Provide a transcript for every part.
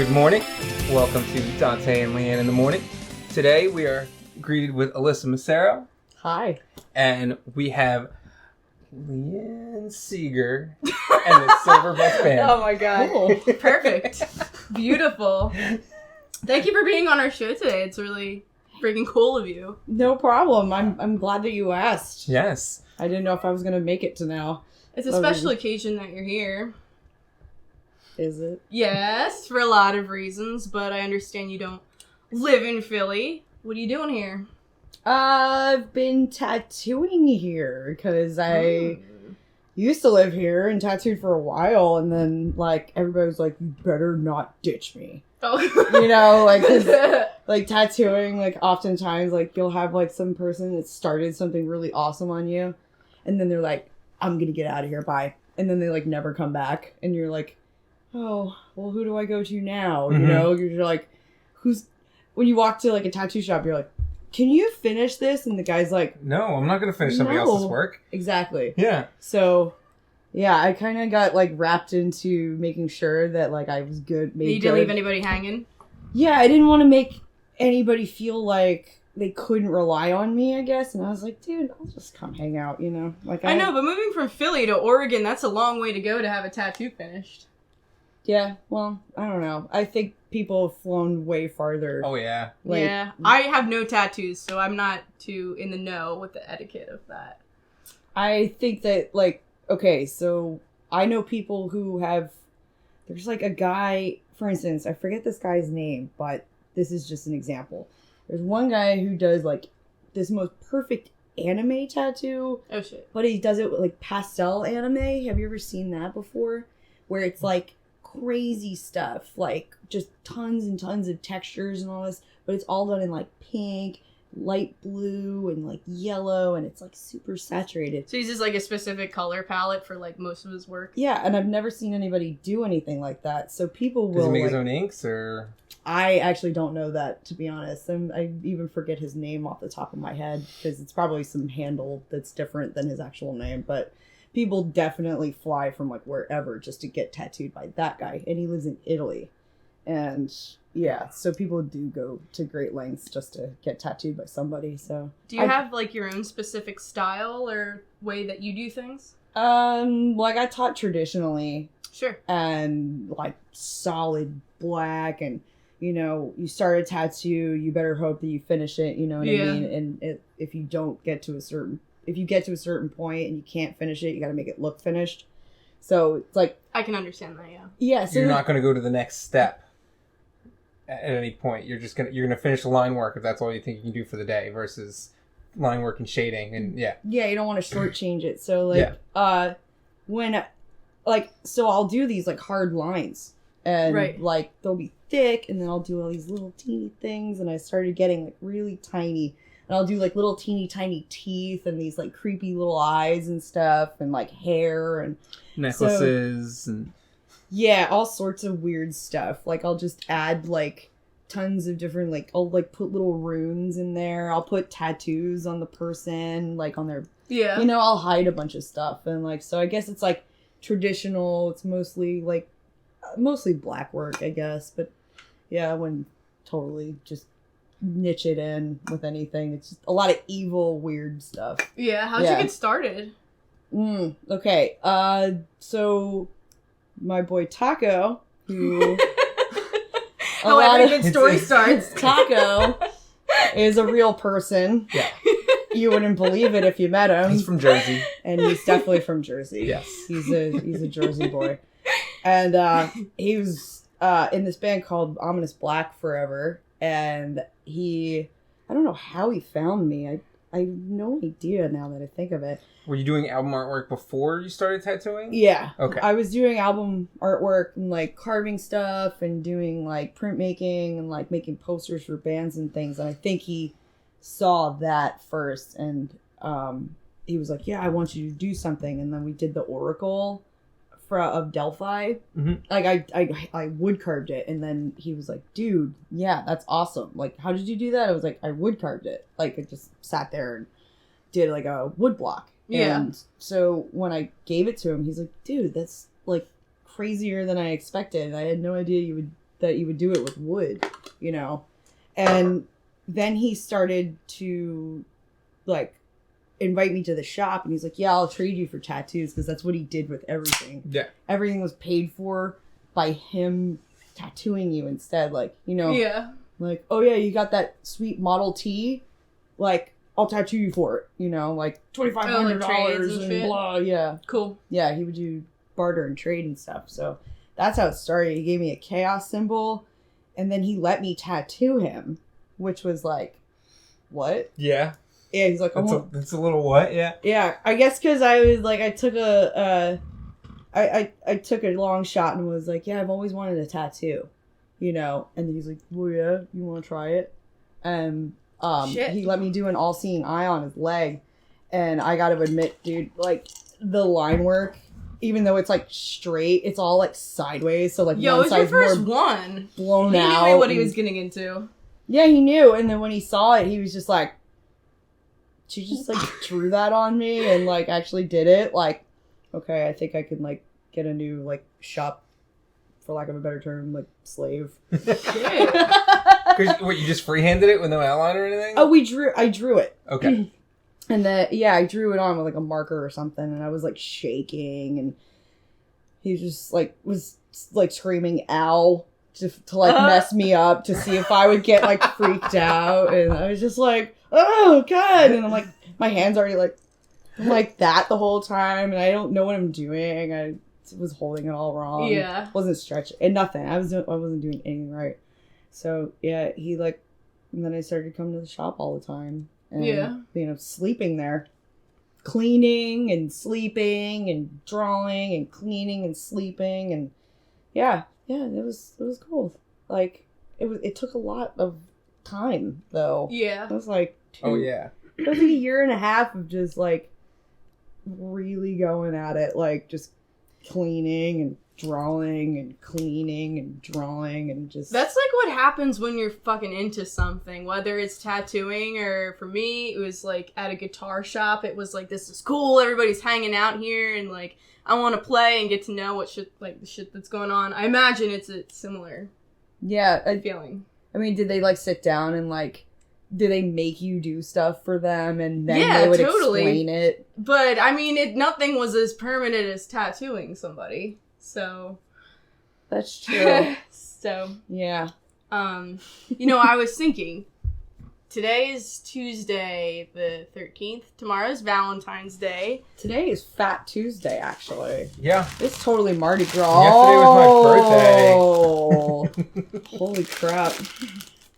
Good morning. Welcome to Dante and Leanne in the Morning. Today we are greeted with Alyssa Mocere. Hi. And we have Leanne Seeger and the Silver Bus Band. Oh my god. Cool. Perfect. Beautiful. Thank you for being on our show today. It's really freaking cool of you. No problem. I'm glad that you asked. Yes. I didn't know if I was going to make it to now. It's a special occasion that you're here. Is it? Yes, for a lot of reasons, but I understand you don't live in Philly. What are you doing here? I've been tattooing here because I used to live here and tattooed for a while, and then like everybody was like, "You better not ditch me." Oh, You know, like 'cause, like tattooing, like oftentimes like you'll have like some person that started something really awesome on you, and then they're like, "I'm gonna get out of here, bye," and then they like never come back, and you're like, "Oh, well, who do I go to now?" Mm-hmm. You know, you're like, "Who's?" When you walk to like a tattoo shop, you're like, "Can you finish this?" And the guy's like, No, I'm not going to finish somebody else's work. Exactly. Yeah. So, yeah, I kind of got like wrapped into making sure that like I was good. you didn't leave anybody hanging? Yeah, I didn't want to make anybody feel like they couldn't rely on me, I guess. And I was like, dude, I'll just come hang out, you know? Like I know, but moving from Philly to Oregon, that's a long way to go to have a tattoo finished. Yeah, well, I don't know. I think people have flown way farther. Oh, yeah. Like, yeah, I have no tattoos, so I'm not too in the know with the etiquette of that. I think that, like, okay, so I know people who have, there's like a guy, for instance, I forget this guy's name, but this is just an example. There's one guy who does like this most perfect anime tattoo. Oh shit. But he does it with like pastel anime. Have you ever seen that before? Where it's like crazy stuff, like just tons and tons of textures and all this, but it's all done in like pink, light blue, and like yellow, and it's like super saturated. So he uses like a specific color palette for like most of his work? Yeah, and I've never seen anybody do anything like that. So people will. Does he make his like, own inks or? I actually don't know that, to be honest. I even forget his name off the top of my head because it's probably some handle that's different than his actual name, but people definitely fly from like wherever just to get tattooed by that guy, and he lives in Italy. And yeah, so people do go to great lengths just to get tattooed by somebody. So do you have like your own specific style or way that you do things? Well, I got taught traditionally. Sure. And like solid black, and you know, you start a tattoo, you better hope that you finish it, you know what I mean? And if you don't get to a certain point and you can't finish it, you got to make it look finished. So it's like, I can understand that. Yeah. Yeah. So you're not going to go to the next step at any point. You're going to finish the line work if that's all you think you can do for the day versus line work and shading. And yeah, you don't want to shortchange it. So like, when like, so I'll do these like hard lines, and like they'll be thick, and then I'll do all these little teeny things, and I started getting like really tiny. And I'll do like little teeny tiny teeth and these like creepy little eyes and stuff, and like hair and necklaces and yeah, all sorts of weird stuff. Like I'll just add like tons of different, like I'll like put little runes in there. I'll put tattoos on the person, like on their, you know, I'll hide a bunch of stuff. And like, so I guess it's like traditional. It's mostly black work, I guess. But yeah, I wouldn't totally just niche it in with anything. It's just a lot of evil, weird stuff. Yeah, how'd you get started? Okay. So my boy Taco, who how every good story starts. Taco is a real person. Yeah. You wouldn't believe it if you met him. He's from Jersey. And he's definitely from Jersey. Yes. He's a Jersey boy. And he was in this band called Ominous Black forever. And I don't know how he found me. I have no idea now that I think of it. Were you doing album artwork before you started tattooing? Yeah. Okay. I was doing album artwork and like carving stuff and doing like printmaking and like making posters for bands and things. And I think he saw that first, and he was like, yeah, I want you to do something. And then we did the Oracle of Delphi. Mm-hmm. Like I wood carved it, and then he was like, dude, yeah, that's awesome. Like, how did you do that? I was like, I wood carved it. Like, I just sat there and did like a wood block. Yeah. And so when I gave it to him, he's like, dude, that's like crazier than I expected. I had no idea you would that you would do it with wood, you know. And then he started to like invite me to the shop, and he's like, yeah, I'll trade you for tattoos, because that's what he did with everything. Yeah. Everything was paid for by him tattooing you instead, like, you know. Yeah. Like, oh yeah, you got that sweet Model T, like, I'll tattoo you for it, you know, like $2,500 and blah, yeah. Cool. Yeah, he would do barter and trade and stuff, so that's how it started. He gave me a chaos symbol, and then he let me tattoo him, which was like, what? Yeah. Yeah, he's like, it's a little what? Yeah. Yeah, I guess because I was like, I took I took a long shot and was like, yeah, I've always wanted a tattoo, you know. And then he's like, well, yeah, you want to try it? And he let me do an all-seeing eye on his leg, and I got to admit, dude, like the line work, even though it's like straight, it's all like sideways. So like, yo, it was your first one. Blown out. He knew what he was getting into. Yeah, he knew. And then when he saw it, he was just like, she just like drew that on me and like actually did it. Like, okay, I think I can like get a new like shop, for lack of a better term, like slave. What, you just freehanded it with no outline or anything? Oh, I drew it. Okay. And I drew it on with like a marker or something, and I was like shaking, and he just like was like screaming ow to like mess me up, to see if I would get like freaked out. And I was just like, oh god, and I'm like, my hand's already like, I'm like that the whole time, and I don't know what I'm doing. I was holding it all wrong. Yeah. Wasn't stretching and nothing. I wasn't doing anything right. So yeah, he like, and then I started coming to the shop all the time. And, yeah. You know, sleeping there, cleaning and sleeping and drawing and cleaning and sleeping, and yeah, it was cool. Like it took a lot of time though. Yeah. It was like it was like a year and a half of just like really going at it, like just cleaning and drawing and cleaning and drawing and just... That's like what happens when you're fucking into something, whether it's tattooing or for me, it was like at a guitar shop. It was like, this is cool. Everybody's hanging out here and like, I want to play and get to know what shit, like the shit that's going on. I imagine it's a similar feeling. I mean, did they like sit down and like, did they make you do stuff for them and then they would explain it? But I mean, nothing was as permanent as tattooing somebody. So that's true. So yeah. You know, I was thinking, today is Tuesday the 13th. Tomorrow's Valentine's Day. Today is Fat Tuesday, actually. Yeah. It's totally Mardi Gras. Yesterday was my birthday. Holy crap.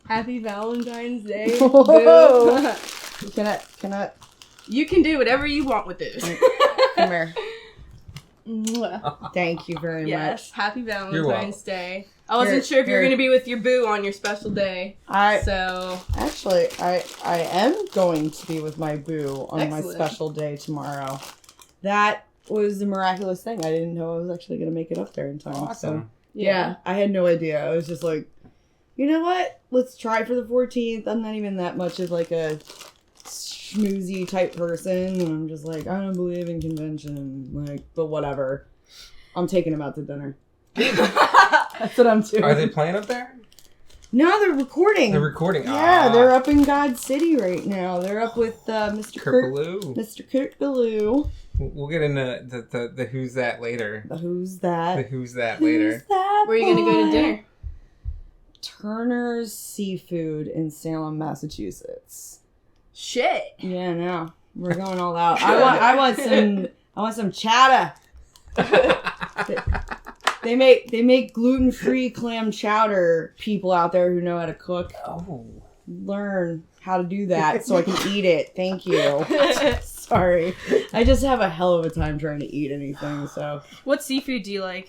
Happy Valentine's Day. Can I? You can do whatever you want with this. Come here. Thank you very much. Yes, happy Valentine's Day. I wasn't sure if you were going to be with your boo on your special day. Actually, I am going to be with my boo on my special day tomorrow. That was a miraculous thing. I didn't know I was actually going to make it up there in time. Awesome. So, yeah, I had no idea. I was just like, you know what? Let's try for the 14th. I'm not even that much of like a schmoozy type person, and I'm just like, I don't believe in convention, like, but whatever. I'm taking him out to dinner. That's what I'm doing. Are they playing up there? No, they're recording. They're recording. Yeah, they're up in God City right now. They're up with Mr. Kirkaloo. Mr. Kirkaloo. We'll get into the who's that later. The who's that? The who's that later. Who's that? Where are you gonna go to dinner? Turner's Seafood in Salem, Massachusetts. Shit. Yeah, no, we're going all out. I want some chowder. They make gluten-free clam chowder. People out there who know how to cook. Oh, learn how to do that so I can eat it. Thank you. Sorry, I just have a hell of a time trying to eat anything. So, what seafood do you like?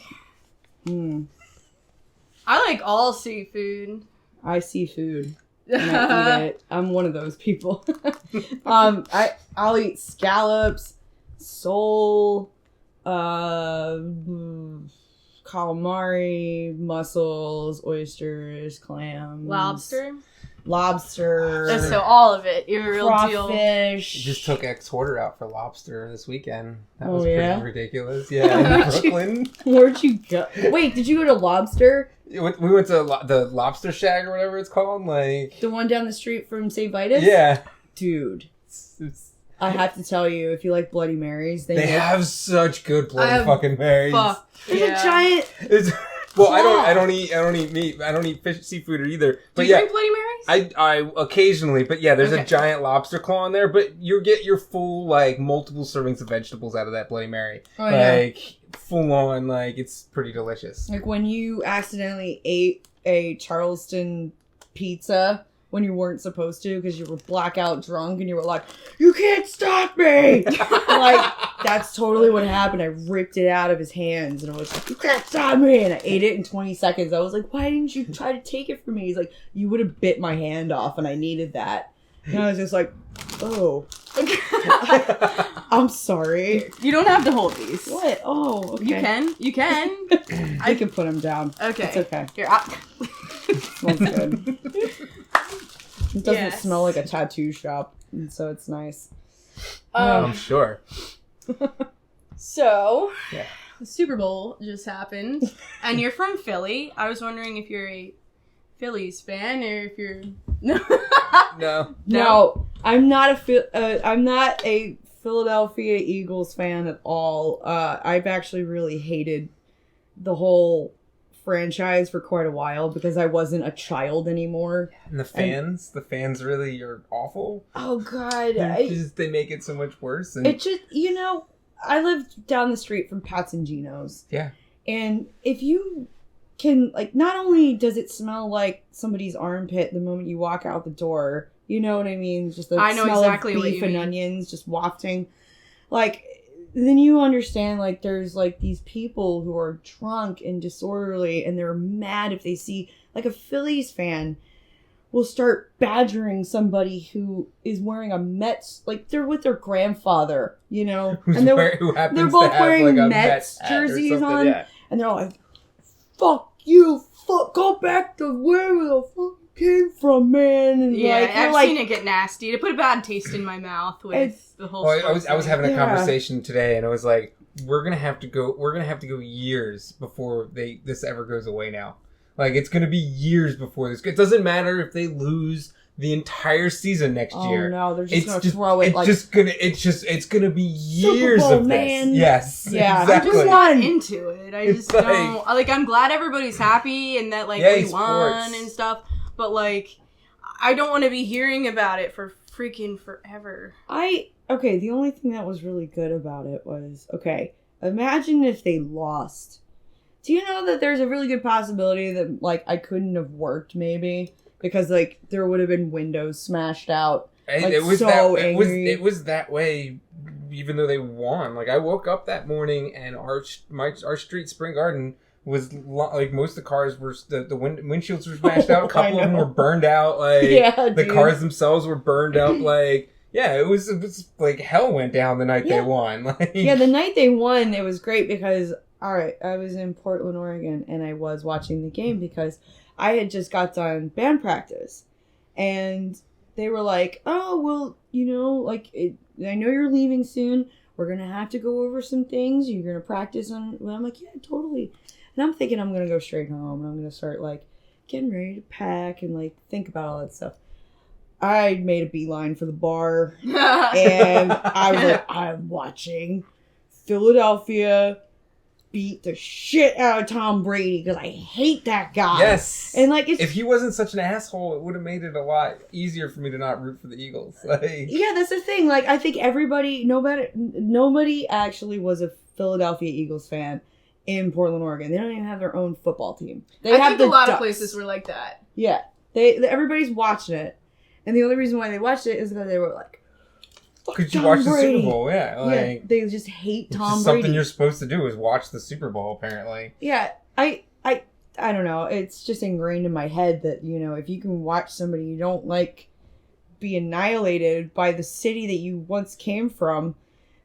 I like all seafood. I see food. And I eat it. I'm one of those people. I'll eat scallops, sole, calamari, mussels, oysters, clams, lobster. lobster. So all of it. You're a real deal. Crawfish. Just took ex-hoarder out for lobster this weekend. That Oh, was yeah? pretty ridiculous. Yeah, in Brooklyn. Where'd you go? Wait, did you go to Lobster? We went to the Lobster Shack or whatever it's called. Like The one down the street from St. Vitus? Yeah. Dude. I have to tell you, if you like Bloody Marys, they have such good Bloody fucking Marys. Fuck. There's a giant... Well, I don't eat meat. I don't eat fish, seafood either. But Do you drink Bloody Marys? I occasionally, but yeah, there's a giant lobster claw in there. But you get your full like multiple servings of vegetables out of that Bloody Mary. Oh, yeah. Like full on, like it's pretty delicious. Like when you accidentally ate a Charleston pizza when you weren't supposed to because you were blackout drunk and you were like, "You can't stop me!" Like that's totally what happened. I ripped it out of his hands and I was like, "You can't stop me!" And I ate it in 20 seconds. I was like, "Why didn't you try to take it from me?" He's like, "You would have bit my hand off and I needed that." And I was just like, "Oh, I'm sorry." You don't have to hold these. What? Oh, okay. You can. I can put them down. Okay. It's okay. Here, Smells good. It doesn't smell like a tattoo shop, and so it's nice. I'm sure. So, yeah. The Super Bowl just happened, and you're from Philly. I was wondering if you're a Phillies fan or if you're No, I'm not a Philadelphia Eagles fan at all. I've actually really hated the whole franchise for quite a while because I wasn't a child anymore. And the fans really are awful. Oh God, they make it so much worse. And it just, I lived down the street from Pat's and Gino's. Yeah, and if you can, like, not only does it smell like somebody's armpit the moment you walk out the door, you know what I mean? Just the smell of beef and onions just wafting, like. Then you understand, like, there's, like, these people who are drunk and disorderly, and they're mad if they see, like, a Phillies fan will start badgering somebody who is wearing a Mets, like, they're with their grandfather, who happens they're both wearing like Mets jerseys on, and they're all like, "Fuck you, go back to where the fuck came from, man." And I've seen it get nasty. To put a bad taste in my mouth with the whole. Well, I was having a conversation today, and I was like, "We're gonna have to go years before this ever goes away now. Like it's gonna be years before this. It doesn't matter if they lose the entire season next year. Oh no, they're just gonna throw it. It's gonna be years Super Bowl, of man. this. Yes, yeah, exactly. I'm just not into it. I just don't. Like, I'm glad everybody's happy and that we won and stuff. But, like, I don't want to be hearing about it for freaking forever. The only thing that was really good about it was, imagine if they lost. Do you know that there's a really good possibility that, like, I couldn't have worked, maybe? Because, like, there would have been windows smashed out. Like, it was that way even though they won. Like, I woke up that morning and our street, Spring Garden, was like most of the cars were the windshields were smashed out. A couple of them were burned out. Like the cars themselves were burned out. Like it was like hell went down the night they won. Like the night they won, it was great because I was in Portland, Oregon, and I was watching the game because I had just got done band practice, and they were like, "Oh well, I know you're leaving soon. We're gonna have to go over some things. You're gonna practice on." Well, I'm like, "Yeah, totally." And I'm thinking I'm going to go straight home and I'm going to start, like, getting ready to pack and, like, think about all that stuff. I made a beeline for the bar and I was like, I'm watching Philadelphia beat the shit out of Tom Brady because I hate that guy. Yes. And, like, if he wasn't such an asshole, it would have made it a lot easier for me to not root for the Eagles. Like, yeah, that's the thing. Like, I think nobody actually was a Philadelphia Eagles fan in Portland, Oregon. They don't even have their own football team. I think a lot of places were like that. Yeah. Everybody's watching it. And the only reason why they watched it is because they were like, could you watch the Super Bowl? Yeah. Like, they just hate Tom Brady. Something you're supposed to do is watch the Super Bowl, apparently. Yeah. I don't know. It's just ingrained in my head that, if you can watch somebody you don't like be annihilated by the city that you once came from,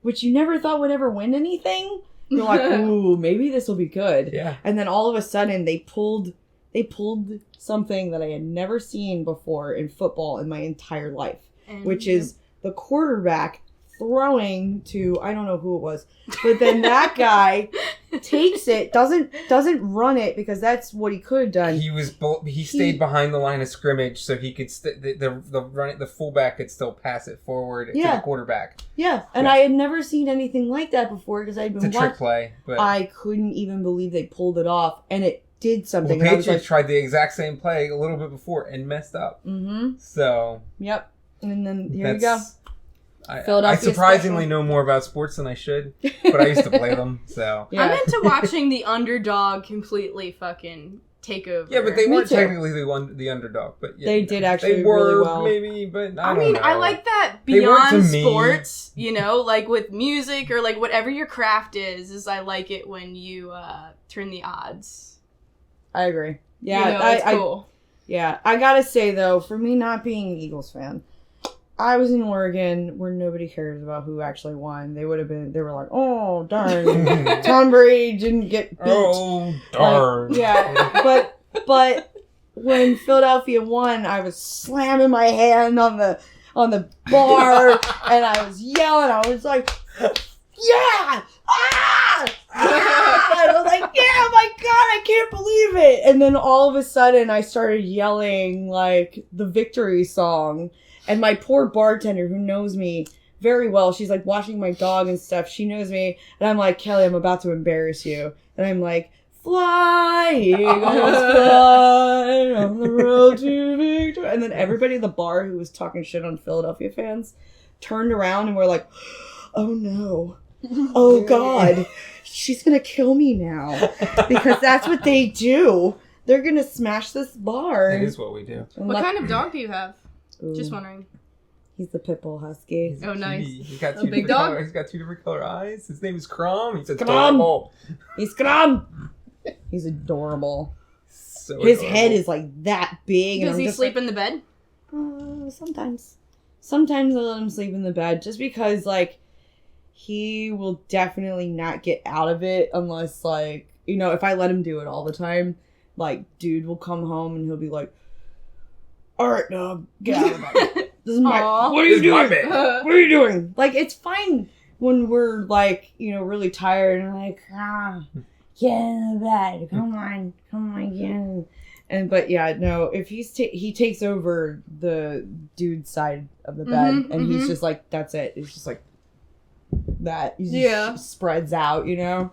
which you never thought would ever win anything, you're like, ooh, maybe this will be good. Yeah. And then all of a sudden they pulled they pulled something that I had never seen before in football in my entire life, which is the quarterback throwing to, I don't know who it was, but then that guy takes it, doesn't run it because that's what he could have done. He stayed behind the line of scrimmage so he could the fullback could still pass it forward to the quarterback. Yeah, and I had never seen anything like that before because I'd been watching. It's a trick play, but I couldn't even believe they pulled it off, and it did something. Well, the Patriots tried the exact same play a little bit before and messed up. Mm-hmm. So yep, and then here you go. I surprisingly know more about sports than I should, but I used to play them, so... Yeah. I'm into watching the underdog completely fucking take over. Yeah, but they weren't technically the underdog, but they did actually they were, really well. Maybe, but I don't know. I like that beyond sports, you know, like with music or like whatever your craft is I like it when you turn the odds. I agree. Yeah, you know, it's cool. I gotta say, though, for me not being an Eagles fan... I was in Oregon where nobody cares about who actually won. They were like, oh, darn. Tom Brady didn't get beat. Oh, darn. But when Philadelphia won, I was slamming my hand on the bar and I was yelling. I was like, yeah! Ah! Ah! And I was like, yeah, my God, I can't believe it. And then all of a sudden I started yelling like the victory song. And my poor bartender, who knows me very well, she's like watching my dog and stuff. She knows me. And I'm like, Kelly, I'm about to embarrass you. And I'm like, fly, eagles, fly on the road to victory. And then everybody at the bar who was talking shit on Philadelphia fans turned around and were like, oh no. Oh God. She's going to kill me now. Because that's what they do. They're going to smash this bar. That is what we do. What kind of dog do you have? Ooh. Just wondering. He's the pit bull husky. Oh, nice. He's got a big dog? He's got 2 different color eyes. His name is Crom. He's adorable. He's Crom. He's adorable. So his head is like that big. Does he sleep in the bed? Sometimes. Sometimes I let him sleep in the bed just because, like, he will definitely not get out of it unless, like, you know, if I let him do it all the time, like, dude will come home and he'll be like, all right, dog, get out of the bed. This is my... What are you doing? What are you doing? Like, it's fine when we're, like, you know, really tired and like, get in the bed. Come on, again. But yeah, no, if he takes over the dude side of the bed and he's just like, that's it. It's just like that. He just spreads out, you know?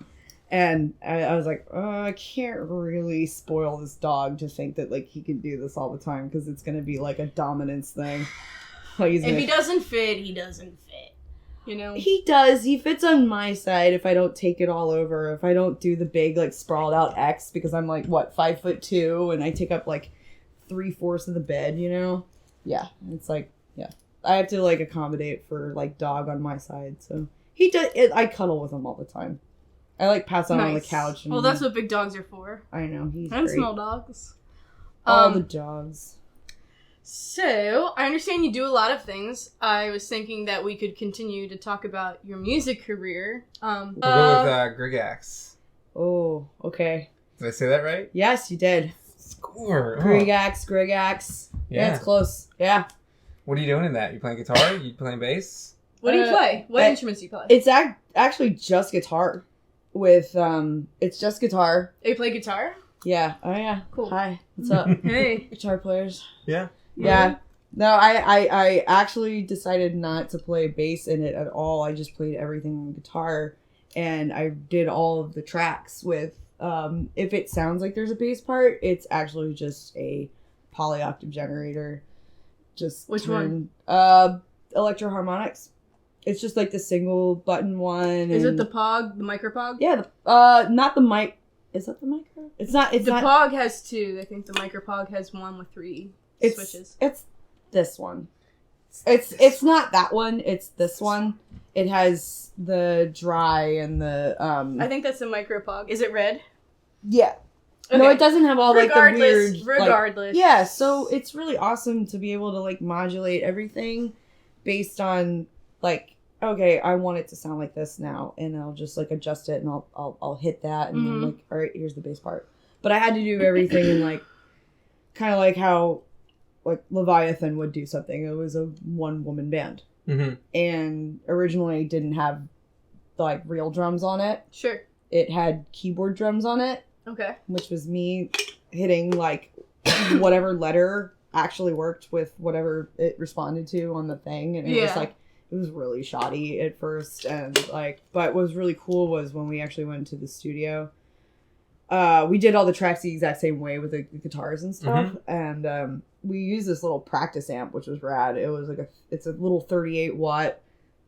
And I was like, oh, I can't really spoil this dog to think that, like, he can do this all the time because it's going to be, like, a dominance thing. Like, if he doesn't fit, he doesn't fit. You know? He does. He fits on my side if I don't take it all over. If I don't do the big, like, sprawled out X because I'm, like, 5'2" and I take up, like, 3/4 of the bed, you know? Yeah. It's like, yeah. I have to, like, accommodate for, like, dog on my side. So he does. I cuddle with him all the time. I like pass out on the couch. And, well, that's what big dogs are for. I know, he's and great. Small dogs. All the dogs. So, I understand you do a lot of things. I was thinking that we could continue to talk about your music career. We'll go with Grigax. Oh, okay. Did I say that right? Yes, you did. Score. Grigax. Yeah, it's close. Yeah. What are you doing in that? You playing guitar? You playing bass? What do you play? What instruments do you play? It's actually just guitar. It's just guitar. You play guitar? Yeah. Oh yeah. Cool. Hi. What's up? Hey. Guitar players. Yeah. Yeah. No, I actually decided not to play bass in it at all. I just played everything on guitar, and I did all of the tracks with. If it sounds like there's a bass part, it's actually just a polyoctave generator. Just which one? Electro harmonics. It's just like the single button one. Is it the Pog, the micro Pog? Yeah, not the mic. Is that the micro? It's not. It's the not. Pog has 2. I think the micro Pog has 1 with 3 switches. It's this one. It's not that one. It's this one. It has the dry and the I think that's the micro Pog. Is it red? Yeah. Okay. No, it doesn't have all like the weird. Regardless. Like, yeah, so it's really awesome to be able to like modulate everything based on like. Okay, I want it to sound like this now, and I'll just like adjust it, and I'll hit that, and then like, all right, here's the bass part. But I had to do everything in like, kind of like how like Leviathan would do something. It was a 1-woman band. Mm-hmm. And originally didn't have like real drums on it. Sure. It had keyboard drums on it. Okay. Which was me hitting like whatever letter actually worked with whatever it responded to on the thing. And it was like, it was really shoddy at first. And like, but what was really cool was when we actually went to the studio, we did all the tracks the exact same way with the guitars and stuff. Mm-hmm. And we used this little practice amp, which was rad. It was like it's a little 38 watt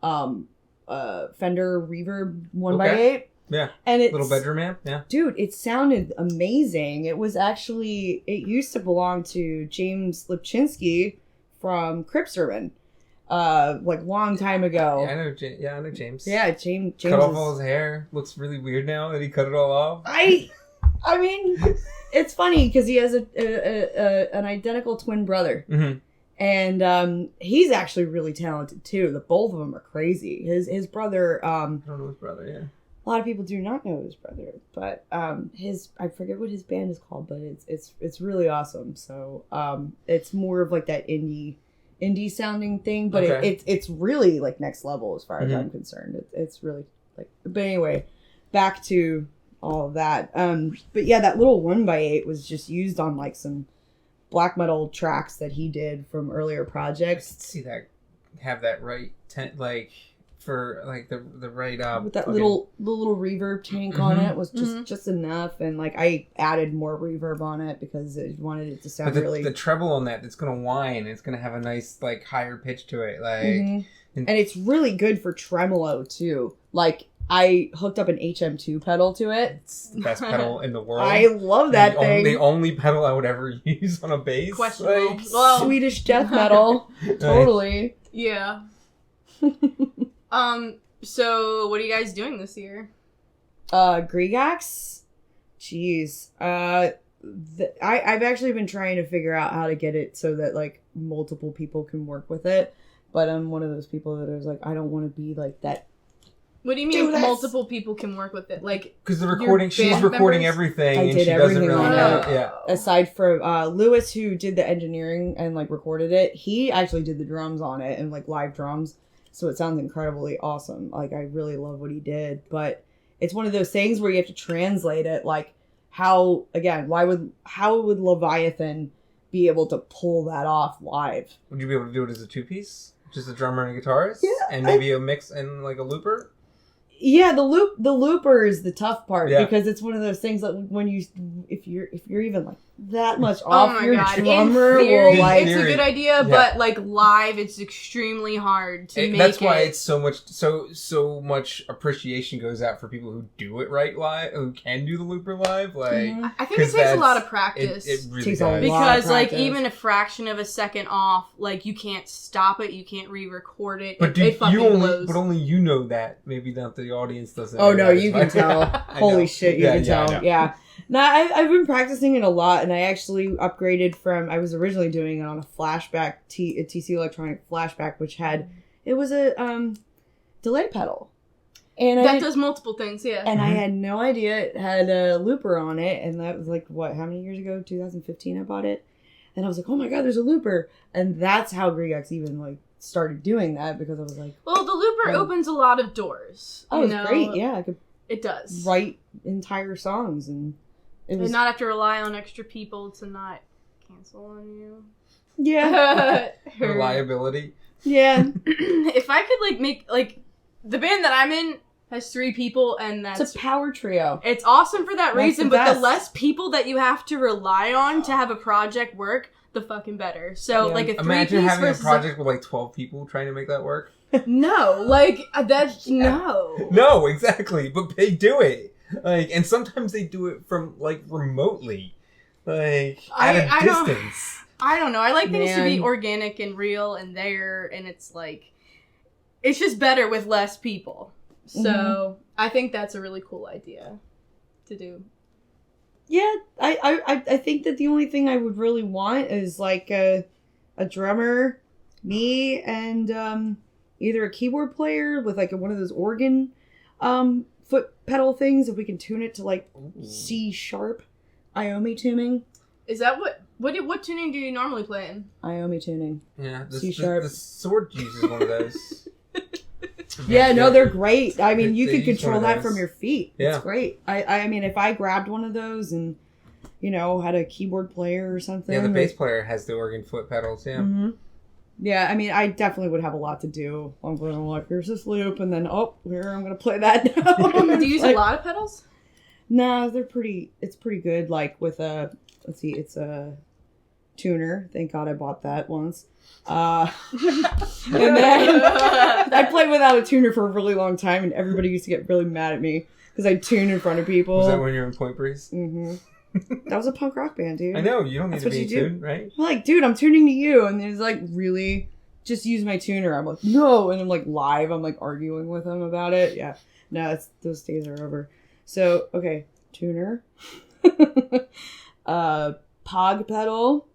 Fender Reverb 1x8. Yeah. And it's little bedroom amp. Yeah. Dude, it sounded amazing. It was actually, it used to belong to James Lipczynski from Cripsermon, like long time ago. Yeah, I know James. Yeah, James cut off all his hair. Looks really weird now that he cut it all off. I mean, it's funny because he has an identical twin brother. Mm-hmm. And he's actually really talented too. The both of them are crazy. His brother. I don't know his brother. Yeah. A lot of people do not know his brother, but I forget what his band is called, but it's really awesome. So it's more of like that indie sounding thing, but it's really like next level as far as I'm concerned. It's really like. But anyway, back to all of that. But yeah, that little 1x8 was just used on like some black metal tracks that he did from earlier projects. See that, have that right like for like the right with that little reverb tank on it was just enough, and like I added more reverb on it because I wanted it to sound really. The treble on that's gonna whine. It's gonna have a nice like higher pitch to it, like, and it's really good for tremolo too. Like. I hooked up an HM2 pedal to it. It's the best pedal in the world. I love that thing. The only pedal I would ever use on a bass. Questionable. Like, well, Swedish death metal. Totally. Yeah. So what are you guys doing this year? Grigax? Jeez. I've actually been trying to figure out how to get it so that like multiple people can work with it. But I'm one of those people that is like, I don't want to be like that. What do you mean multiple people can work with it? Like, because the recording, she's recording everything, and she doesn't really know. Yeah. Aside from Lewis, who did the engineering and like recorded it, he actually did the drums on it and like live drums, so it sounds incredibly awesome. Like I really love what he did, but it's one of those things where you have to translate it. Like how would Leviathan be able to pull that off live? Would you be able to do it as a 2-piece, just a drummer and a guitarist, and maybe a mix and like a looper? Yeah, the looper is the tough part because it's one of those things that when if you're even like that much off your drummer will like it's a good idea, but like live it's extremely hard to make it. That's why it's so much appreciation goes out for people who do it right live, who can do the looper live. Like I think it takes a lot of practice. It really does. Because like even a fraction of a second off, like you can't stop it, you can't re-record it. But it fucking blows. But only you know that. Maybe not the audience doesn't. Oh no, you can tell. Holy shit, you can tell. Yeah. No, I've been practicing it a lot, and I actually upgraded from. I was originally doing it on a flashback, a TC Electronic flashback, which it was a delay pedal, and that does multiple things. Yeah, and I had no idea it had a looper on it, and that was like how many years ago? 2015, I bought it, and I was like, oh my god, there's a looper, and that's how Grigax even like started doing that because I was like, well, the looper opens a lot of doors. Oh, it's great. Yeah, it does write entire songs and. And not have to rely on extra people to not cancel on you. Yeah. Reliability. Yeah. If I could like make like the band that I'm in has 3 people and it's a power trio. It's awesome for that reason, but the less people that you have to rely on to have a project work, the fucking better. So like a 3-piece imagine having a project with like 12 people trying to make that work. No, like that's no. No, exactly. But they do it. Like, and sometimes they do it from like remotely, like at a distance. I don't know. I like things to be organic and real and there, and it's like it's just better with less people. So I think that's a really cool idea to do. Yeah, I think that the only thing I would really want is like a drummer, me, and either a keyboard player with like one of those organ foot pedal things, if we can tune it to like C sharp, Iomi tuning. Is that what tuning do you normally play in? Iomi tuning. Yeah, C-sharp. The sword uses one of those. Yeah, no, they're great. I mean, you They could use control one of that those. from your feet. Yeah. It's great. I mean, if I grabbed one of those and, had a keyboard player or something. Yeah, the bass player has the organ foot pedals, yeah. Mm-hmm. Yeah, I mean, I definitely would have a lot to do. I'm going to like, here's this loop, and then, here, I'm going to play that now. Do you use a lot of pedals? No, it's pretty good, like, with it's a tuner. Thank God I bought that once. And then I played without a tuner for a really long time, and everybody used to get really mad at me because I tuned in front of people. Was that when you were in Point Breeze? Mm-hmm. That was a punk rock band, dude. I know, you don't need That's to what be you do. tuned, right? I'm like, dude, I'm tuning to you, and he's like, really? Just use my tuner. I'm like, no, and I'm like live. I'm like arguing with him about it. Yeah, no, those days are over. So okay, tuner, Pog pedal,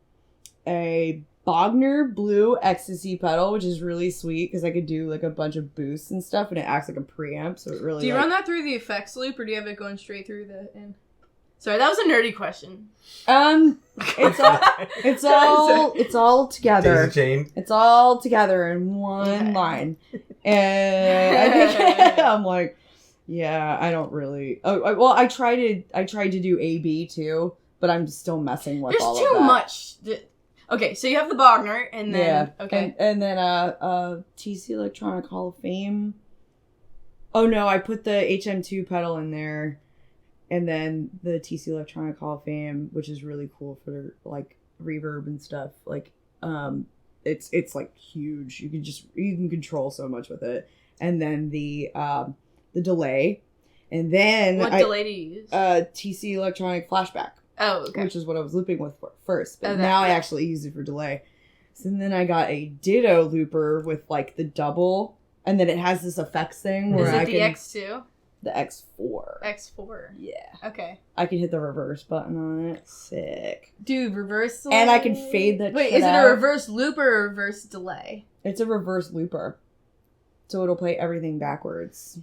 a Bogner Blue Ecstasy pedal, which is really sweet because I could do like a bunch of boosts and stuff, and it acts like a preamp, so it really. Do you run that through the effects loop, or do you have it going straight through the in? Sorry, that was a nerdy question. It's all together. Daisy chain. It's all together in one line, and I think I'm like, yeah, I don't really. Well, I tried to do A/B too, but I'm still messing with all of that. There's too much. Okay, so you have the Bogner, and then okay, and then TC Electronic Hall of Fame. Oh no, I put the HM2 pedal in there. And then the TC Electronic Hall of Fame, which is really cool for like reverb and stuff. Like, it's like huge. You can control so much with it. And then the delay, and then what delay do you use? TC Electronic Flashback. Oh, okay. Which is what I was looping with first, but now I actually use it for delay. So then I got a Ditto looper with like the double, and then it has this effects thing where is it the X2? The X4. X4. Yeah. Okay. I can hit the reverse button on it. Sick. Dude, reverse And I can fade that Wait, shit is it out. a reverse looper or a reverse delay? It's a reverse looper. So it'll play everything backwards.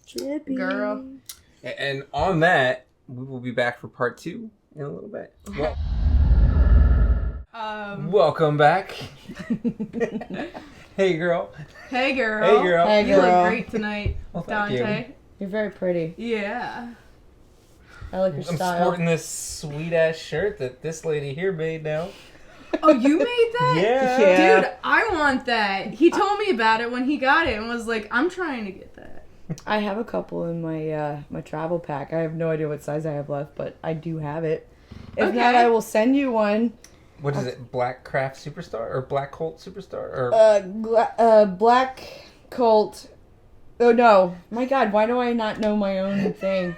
Trippy. Girl. And on that, we will be back for part 2 in a little bit. Welcome back. Hey, girl. Hey, girl. Hey, girl. Hey, You girl. look great tonight, Well, thank Dante. you. You're very pretty. Yeah. I like your I'm style. sporting this sweet-ass shirt that this lady here made now. Oh, you made that? Yeah. Dude, I want that. He told me about it when he got it and was like, I'm trying to get that. I have a couple in my my travel pack. I have no idea what size I have left, but I do have it. If not, I will send you one. What is it? Black Craft Superstar? Or Black Colt Superstar? Or Black Colt. Oh no. My God, why do I not know my own thing?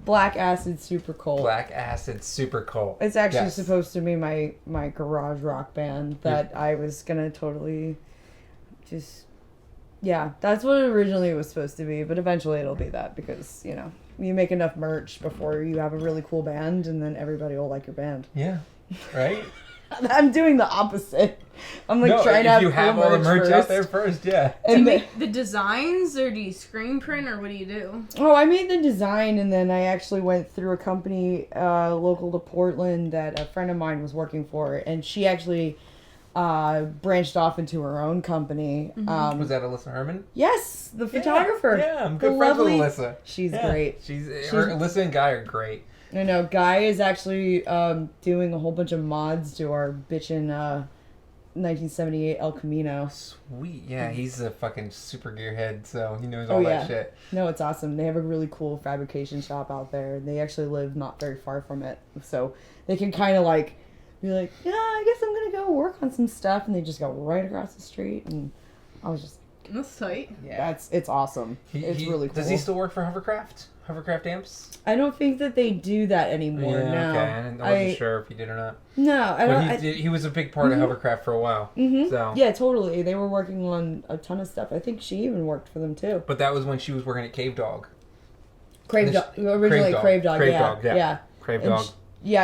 Black Acid Super Colt. Black Acid Super Colt. It's actually supposed to be my garage rock band that I was gonna totally just... Yeah, that's what it originally was supposed to be, but eventually it'll be that because, you make enough merch before you have a really cool band and then everybody will like your band. Yeah. Right? I'm doing the opposite. I'm trying to have you have all the merch out there first, yeah. Do you make the designs or do you screen print or what do you do? Oh, I made the design and then I actually went through a company local to Portland that a friend of mine was working for, and she actually branched off into her own company. Mm-hmm. Was that Alyssa Herman? Yes, the photographer. Yeah, I'm good friends with Alyssa. She's great. Alyssa and Guy are great. I know. Guy is actually doing a whole bunch of mods to our bitchin' 1978 El Camino. Sweet. Yeah, he's a fucking super gearhead, so he knows all that shit. No, it's awesome. They have a really cool fabrication shop out there. They actually live not very far from it. So they can kind of be like, yeah, I guess I'm going to go work on some stuff. And they just go right across the street. And I was just... That's tight. Yeah, it's awesome. It's really cool. Does he still work for Hovercraft? Hovercraft Amps? I don't think that they do that anymore. Yeah, no. okay. I wasn't sure if he did or not. No, I don't. But he was a big part of Hovercraft for a while. Mm-hmm. So. Yeah, totally. They were working on a ton of stuff. I think she even worked for them too. But that was when she was working at Cave Dog. Crave Dog. Originally Crave Dog. Yeah. Crave Dog.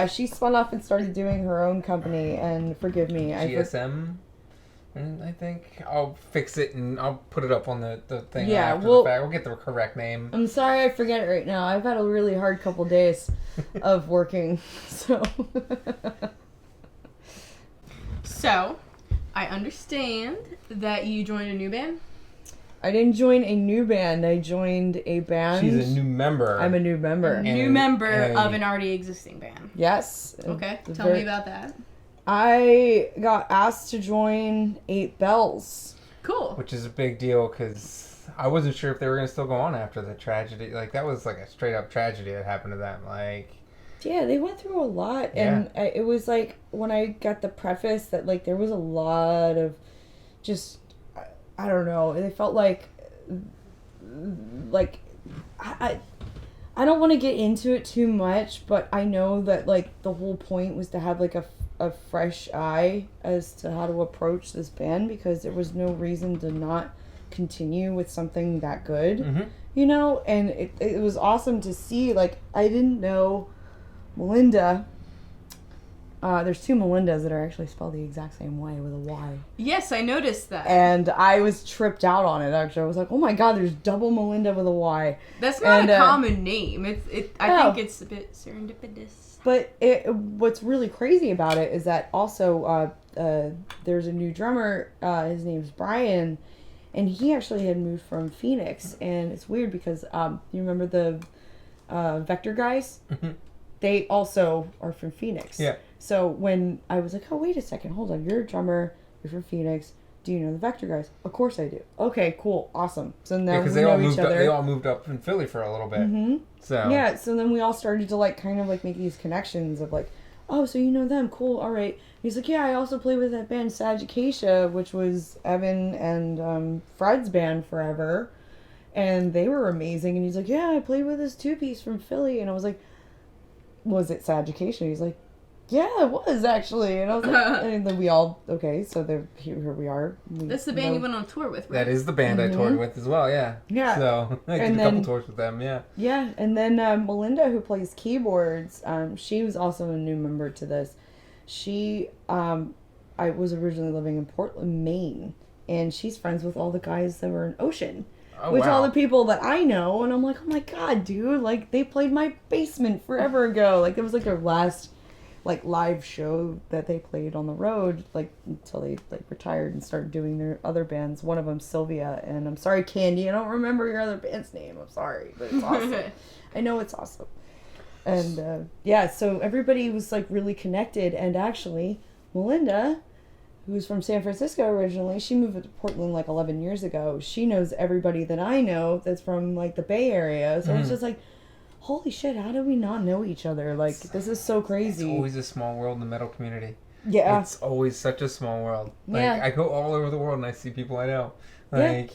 She spun off and started doing her own company. And forgive me, GSM? And I think I'll fix it and I'll put it up on the thing after well, the fact. We'll get the correct name. I'm sorry I forget it right now. I've had a really hard couple days of working, so... So, I understand that you joined a new band? I didn't join a new band. I joined a band. She's a new member. I'm a new member. A new member of an already existing band. Yes. Okay, tell me about that. I got asked to join 8 Bells. Cool. Which is a big deal because I wasn't sure if they were going to still go on after the tragedy. Like, that was like a straight up tragedy that happened to them. Like... Yeah, they went through a lot. And it was like, when I got the preface that, like, there was a lot of just, I don't know, they felt like I don't want to get into it too much, but I know that, like, the whole point was to have, like, a fresh eye as to how to approach this band, because there was no reason to not continue with something that good, you know? And it was awesome to see. Like, I didn't know Melinda. There's 2 Melindas that are actually spelled the exact same way with a Y. Yes, I noticed that. And I was tripped out on it, actually. I was like, oh my god, there's double Melinda with a Y. That's not a common name. I think it's a bit serendipitous. But what's really crazy about it is that also there's a new drummer. His name's Brian, and he actually had moved from Phoenix. And it's weird because you remember the Vector guys? Mm-hmm. They also are from Phoenix. Yeah. So when I was like, oh, wait a second, hold on, you're a drummer, you're from Phoenix. Do you know the Vector guys? Of course I do. Okay, cool, awesome. So now we know each other. They all moved up in Philly for a little bit. Mm-hmm. So yeah, so then we all started to like kind of like make these connections of like, oh, so you know them, cool, all right. He's like, yeah, I also played with that band Sagicacia, which was Evan and Fred's band forever, and they were amazing. And he's like, yeah, I played with this 2-piece from Philly, and I was like, was it Sagicacia? He's like, yeah, it was actually. And I was like, and then we all, okay, so here we are. That's the band you went on tour with, right? That is the band I toured with as well, yeah. Yeah. So I did a couple tours with them, yeah. Yeah, and then Melinda, who plays keyboards, she was also a new member to this. She, I was originally living in Portland, Maine, and she's friends with all the guys that were in Ocean. Oh, which wow. all the people that I know, and I'm like, oh my god, dude, like, they played my basement forever ago. Like, it was like their last, like, live show that they played on the road, like, until they, like, retired and started doing their other bands. One of them, Sylvia, and I'm sorry, Candy, I don't remember your other band's name, I'm sorry, but it's awesome. I know it's awesome. And, yeah, so everybody was, like, really connected, and actually, Melinda, who's from San Francisco originally, she moved to Portland like 11 years ago. She knows everybody that I know that's from like the Bay Area. So it's just like, holy shit, how do we not know each other? Like, this is so crazy. It's always a small world in the metal community. Yeah. It's always such a small world. Like, yeah. I go all over the world and I see people I know. Like,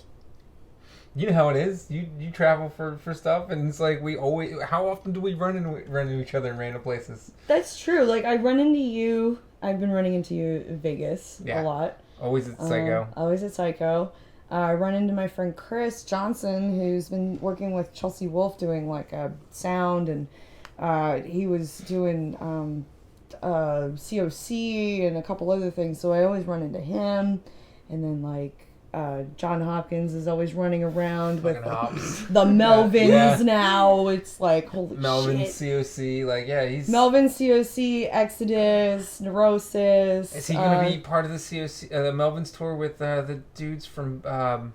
you know how it is. You travel for stuff, and it's like we always. How often do we run into each other in random places? That's true. Like, I run into you. I've been running into you in Vegas a lot. Always at Psycho. Always at Psycho. I run into my friend Chris Johnson, who's been working with Chelsea Wolfe doing like a sound, and he was doing COC and a couple other things. So I always run into him, and then like John Hopkins is always running around with like, the Melvins now. It's like, holy Melvin, shit. COC, like, yeah, he's... Melvin, COC, Exodus, Neurosis. Is he going to be part of the COC, the Melvin's tour with the dudes from Butthole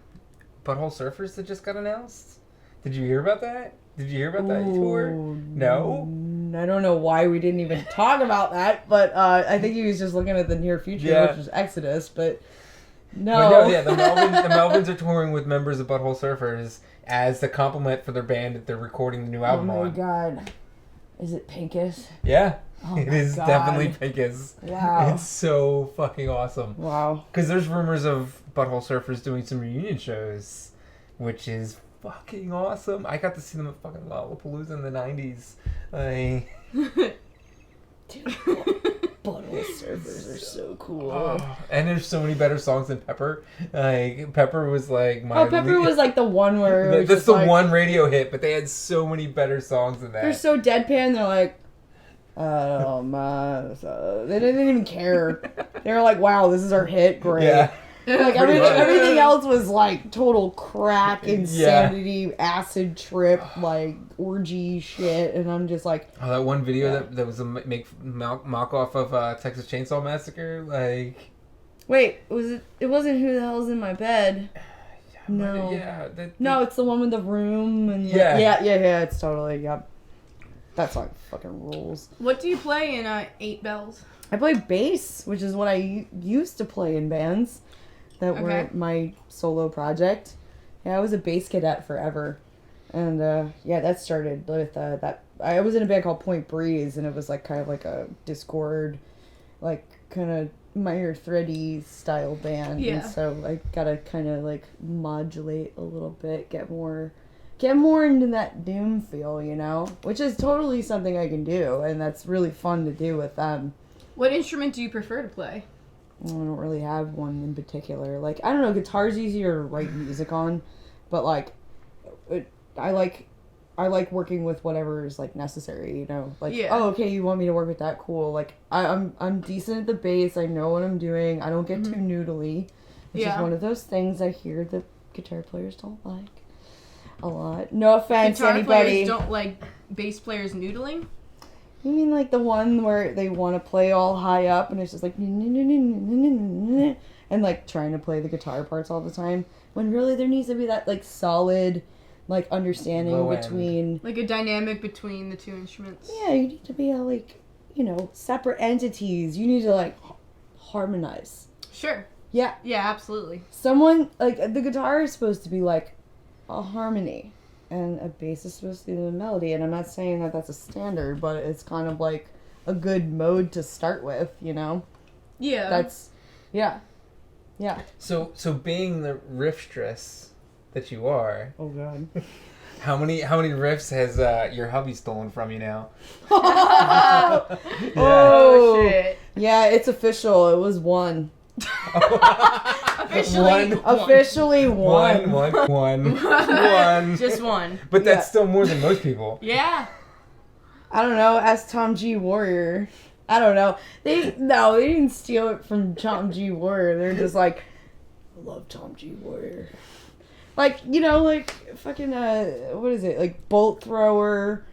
Surfers that just got announced? Did you hear about that? Did you hear about that tour? No? I don't know why we didn't even talk about that, but I think he was just looking at the near future, which was Exodus, but... No. Yeah, the Melvins are touring with members of Butthole Surfers as the compliment for their band that they're recording the new album on. Oh my god. Is it Pincus? Yeah. Oh it is god. definitely Pincus. Wow. It's so fucking awesome. Wow. Because there's rumors of Butthole Surfers doing some reunion shows, which is fucking awesome. I got to see them at fucking Lollapalooza in the 90s. Dude. Butthole Surfers are so cool. Oh, and there's so many better songs than Pepper. Like, Pepper was like my... Oh, Pepper was like the one where... That's the one radio hit, but they had so many better songs than that. They're so deadpan, they're like... Oh, my... They didn't even care. They were like, wow, this is our hit, great. Yeah. Like everything else was like total crack, insanity, acid trip, like orgy shit, and I'm just like, oh, that one video that was a mock off of Texas Chainsaw Massacre, like. Wait, it wasn't Who the Hell's in My Bed? No. No, it's the one with the room and yeah, it's totally, yep. That song fucking rules. What do you play in 8 Bells? I play bass, which is what I used to play in bands that were my solo project. Yeah, I was a bass cadet forever. And that started with that. I was in a band called Point Breeze, and it was like kind of like a Discord, like kind of minor thready style band. Yeah. And so I gotta kind of like modulate a little bit, get more into that doom feel, you know, which is totally something I can do, and that's really fun to do with them. What instrument do you prefer to play? I don't really have one in particular. Like, I don't know, guitar's easier to write music on, but like, I like working with whatever is like necessary, you know. Like, oh, okay, you want me to work with that? Cool. Like, I'm decent at the bass. I know what I'm doing. I don't get too noodly, which is one of those things I hear that guitar players don't like a lot. No offense, guitar anybody. Players don't like bass players noodling. You mean like the one where they want to play all high up and it's just like and like trying to play the guitar parts all the time, when really there needs to be that like solid like understanding low between end. Like a dynamic between the two instruments. Yeah, you need to be like, you know, separate entities. You need to like harmonize. Sure. Yeah. Yeah, absolutely. Someone like the guitar is supposed to be like a harmony. And a bass is supposed to be the melody, and I'm not saying that that's a standard, but it's kind of like a good mode to start with, you know? Yeah. Yeah. So being the riffstress that you are... Oh, God. How many riffs has your hubby stolen from you now? Oh, shit. Yeah, it's official. It was one. Officially one. Just one. But that's still more than most people. Yeah. I don't know. Ask Tom G. Warrior. I don't know. They didn't steal it from Tom G. Warrior. They're just like, I love Tom G. Warrior. Like, you know, like fucking what is it? Like Bolt Thrower,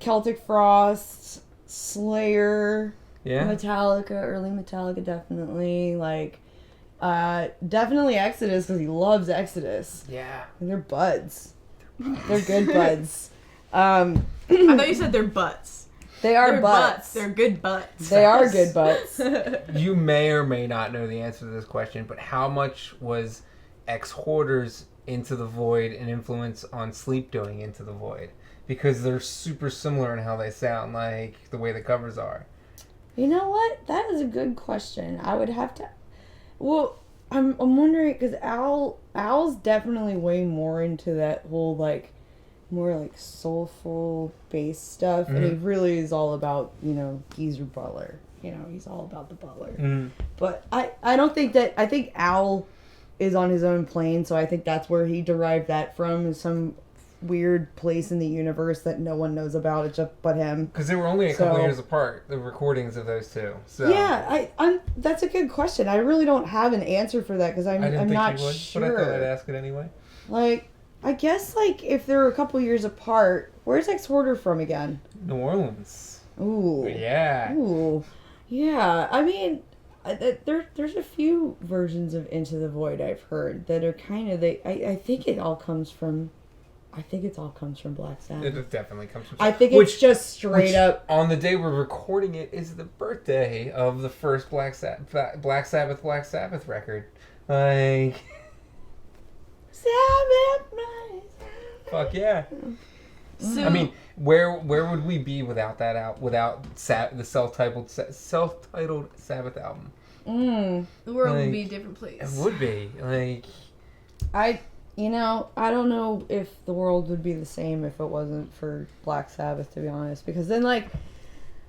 Celtic Frost, Slayer. Yeah. Metallica, early Metallica, definitely. Like, definitely Exodus, because he loves Exodus. Yeah. And they're buds. They're good buds. I thought you said they're butts. They're butts. They're good butts. They are good butts. You may or may not know the answer to this question, but how much was Ex-Hoarder's Into the Void an influence on Sleep doing Into the Void? Because they're super similar in how they sound, like the way the covers are. You know what? That is a good question. I would have to... Well, I'm wondering, because Al's definitely way more into that whole, like, more, like, soulful bass stuff. Mm-hmm. And he really is all about, you know, Geezer Butler. You know, he's all about the Butler. Mm-hmm. But I don't think that... I think Al is on his own plane, so I think that's where he derived that from, is some weird place in the universe that no one knows about except but him. Because they were only a couple years apart, the recordings of those two. So yeah, I'm. That's a good question. I really don't have an answer for that because I'm not sure. But I thought I'd ask it anyway. Like, I guess like if they're a couple years apart, where's Ex-Hoarder from again? New Orleans. Ooh. Yeah. Ooh. Yeah. I mean, there's a few versions of Into the Void I've heard that are kind of I think it all comes from Black Sabbath. It definitely comes from... I think it's just straight up... On the day we're recording it is the birthday of the first Black Sabbath record. Like... Sabbath, fuck yeah. So, I mean, where would we be without that out? Without the self-titled Sabbath album? The world would be a different place. It would be. Like... You know, I don't know if the world would be the same if it wasn't for Black Sabbath, to be honest. Because then, like,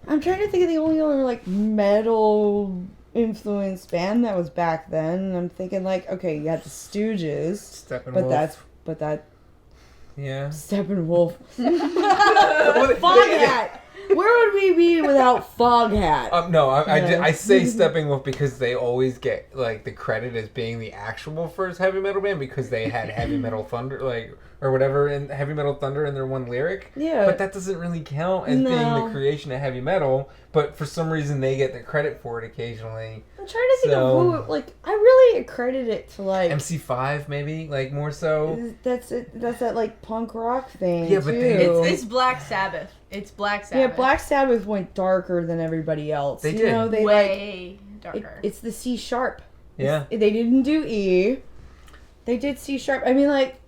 I'm trying to think of the only other, like, metal-influenced band that was back then. And I'm thinking, like, okay, you had the Stooges. Steppenwolf. But that... Yeah. Steppenwolf. Fuck that! Where would we be without Foghat? No, I say Steppenwolf because they always get like the credit as being the actual first heavy metal band because they had Heavy Metal Thunder, like or whatever, in Heavy Metal Thunder in their one lyric. Yeah, but that doesn't really count as being the creation of heavy metal. But for some reason, they get the credit for it occasionally. I'm trying to think of who. Like, I really accredit it to like MC5, maybe, like more so. That's it. That's that like punk rock thing. Yeah, but it's Black Sabbath. It's Black Sabbath. Yeah, Black Sabbath went darker than everybody else. They did. They way darker. It's the C sharp. Yeah. They didn't do E. They did C sharp. I mean, like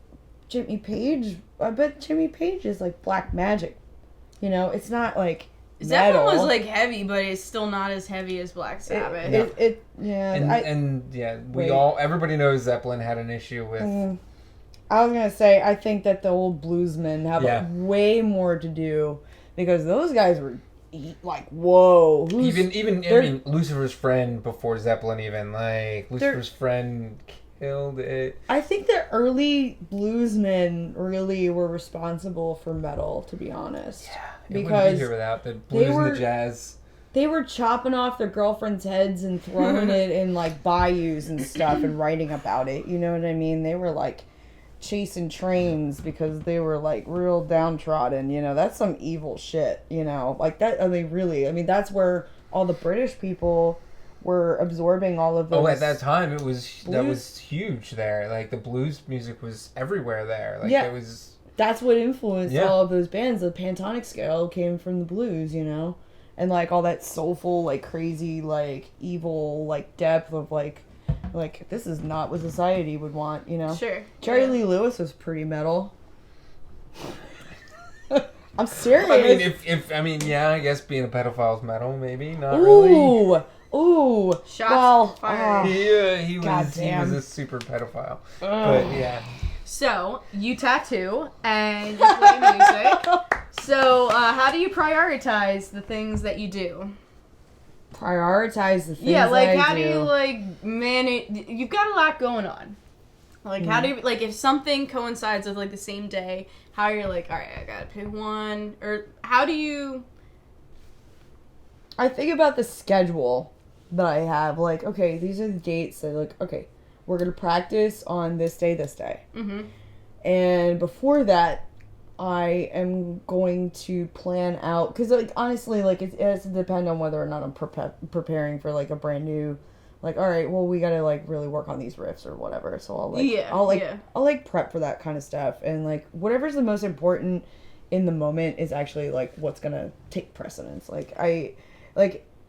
Jimmy Page. I bet Jimmy Page is like black magic. It's not like. Zeppelin was like heavy, but it's still not as heavy as Black Sabbath. Everybody knows Zeppelin had an issue with. I was gonna say, I think that the old bluesmen have way more to do because those guys were like, whoa. Even Lucifer's Friend before Zeppelin, even like Lucifer's Friend killed it. I think the early bluesmen really were responsible for metal, to be honest. Yeah. Because be here without the blues and the jazz. They were chopping off their girlfriends' heads and throwing it in like bayous and stuff and writing about it. You know what I mean? They were like chasing trains because they were like real downtrodden. That's some evil shit. Like that. I mean, that's where all the British people were absorbing all of those. Oh, at that time that was huge there. Like the blues music was everywhere there. Like it was. That's what influenced all of those bands. The pentatonic scale came from the blues, and like all that soulful, like crazy, like evil, like depth of like this is not what society would want, Sure. Jerry Lee Lewis was pretty metal. I'm serious. I guess being a pedophile is metal, maybe not really. Ooh, shots fired. He was a super pedophile, but yeah. So, you tattoo, and you play music. So, how do you prioritize the things that you do? Prioritize the things how do you, like, manage... You've got a lot going on. Like, how do you... Like, if something coincides with, like, the same day, how you're like, alright, I gotta pick one, or how do you... I think about the schedule that I have. Like, okay, these are the dates that, like, okay... We're going to practice on this day. Mm-hmm. And before that, I am going to plan out... Because, like, honestly, like, it has to depend on whether or not I'm preparing for, like, a brand new... Like, all right, well, we got to, like, really work on these riffs or whatever. So I'll prep for that kind of stuff. And, like, whatever's the most important in the moment is actually, like, what's going to take precedence. Like,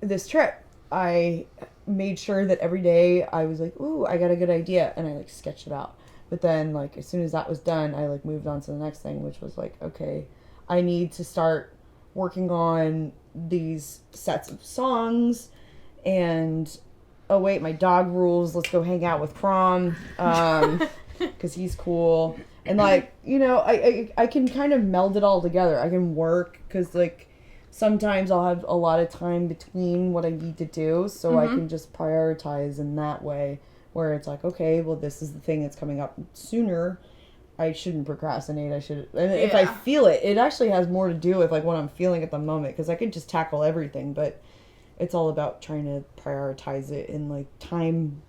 this trip, I made sure that every day I was like, ooh, I got a good idea, and I like sketched it out. But then like as soon as that was done, I like moved on to the next thing, which was like, okay, I need to start working on these sets of songs, and oh wait, my dog rules, let's go hang out with Prom, because he's cool. And like, I can kind of meld it all together. I can work, because like sometimes I'll have a lot of time between what I need to do, so I can just prioritize in that way, where it's like, okay, well, this is the thing that's coming up sooner. I shouldn't procrastinate. If I feel it, it actually has more to do with like what I'm feeling at the moment, because I could just tackle everything, but it's all about trying to prioritize it in like time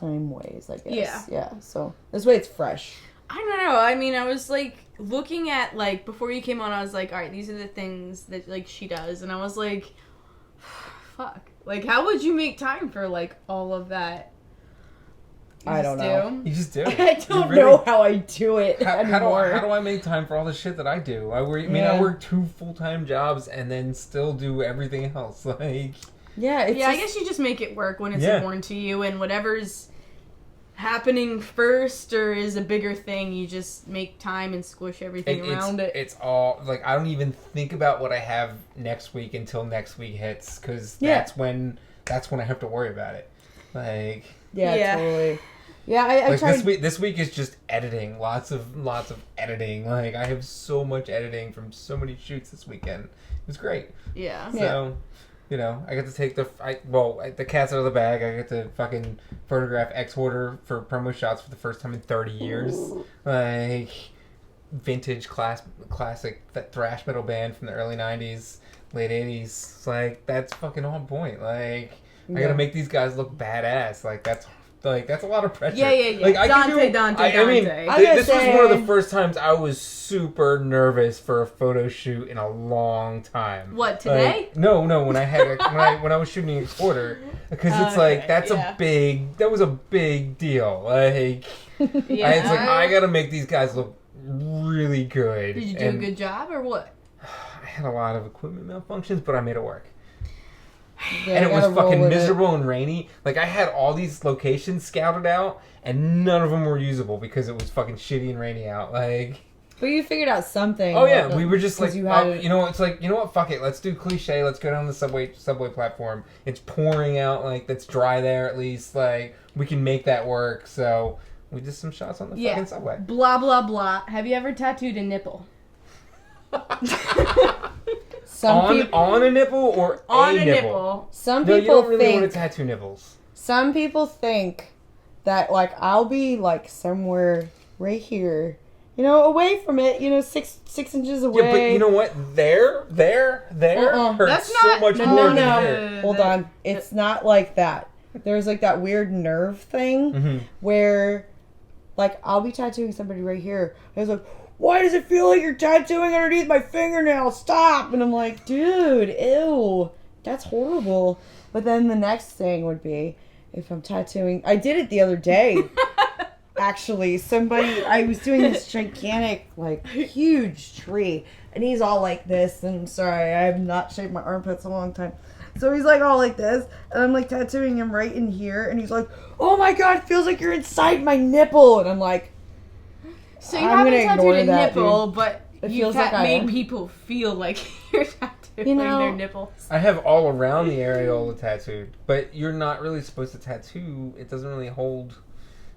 ways, I guess. Yeah. So this way it's fresh. I don't know. I mean, I was, like, looking at, like, before you came on, I was like, all right, these are the things that, like, she does. And I was like, fuck. Like, how would you make time for, like, all of that? I don't know. You just do. I don't know how I do it anymore. How do I make time for all the shit that I do? I work 2 full-time jobs and then still do everything else. Like, I guess you just make it work when it's important to you, and whatever's happening first or is a bigger thing, you just make time and squish everything around it. It's all like, I don't even think about what I have next week until next week hits, because that's when I have to worry about it. Like, totally. Yeah, I tried. This week is just editing, lots of editing. Like, I have so much editing from so many shoots this weekend. It was great. Yeah. So, I get to take the cat's out of the bag. I get to fucking photograph X-Horder for promo shots for the first time in 30 years. Like, vintage classic thrash metal band from the early 90s, late 80s. It's like, that's fucking on point. Like, I gotta make these guys look badass. Like, that's a lot of pressure. Yeah. Like, Dante. I mean, this was one of the first times I was super nervous for a photo shoot in a long time. What, today? Like, no, when I was shooting Exporter, because it's like, that was a big deal. Like, it's like, I gotta make these guys look really good. Did you do a good job or what? I had a lot of equipment malfunctions, but I made it work. Yeah, and it was fucking miserable and rainy. Like, I had all these locations scouted out, and none of them were usable because it was fucking shitty and rainy out. Like, but you figured out something. Oh yeah, we were just like, you know, it's like, you know what, fuck it, let's do cliche. Let's go down the subway platform. It's pouring out, like, that's dry there at least. Like, we can make that work. So we did some shots on the fucking subway. Blah blah blah. Have you ever tattooed a nipple? On a nipple or on a nipple? Some people you don't really think want to tattoo nipples. Some people think that, like, I'll be like somewhere right here, you know, away from it, you know, six inches away. Yeah, but you know what? There hurts That's so much more than here. Hold on, it's not like that. There's like that weird nerve thing where, like, I'll be tattooing somebody right here. And it's like, why does it feel like you're tattooing underneath my fingernail? Stop! And I'm like, dude, ew, that's horrible. But then the next thing would be, if I'm tattooing, I did it the other day. Actually, I was doing this gigantic, like, huge tree, and he's all like this, and sorry, I have not shaved my armpits in a long time. So he's like all like this, and I'm like tattooing him right in here, and he's like, oh my god, it feels like you're inside my nipple, and I'm like, so you haven't tattooed a nipple, but you've made people feel like you're tattooing their nipples. I have all around the areola tattooed, but you're not really supposed to tattoo. It doesn't really hold.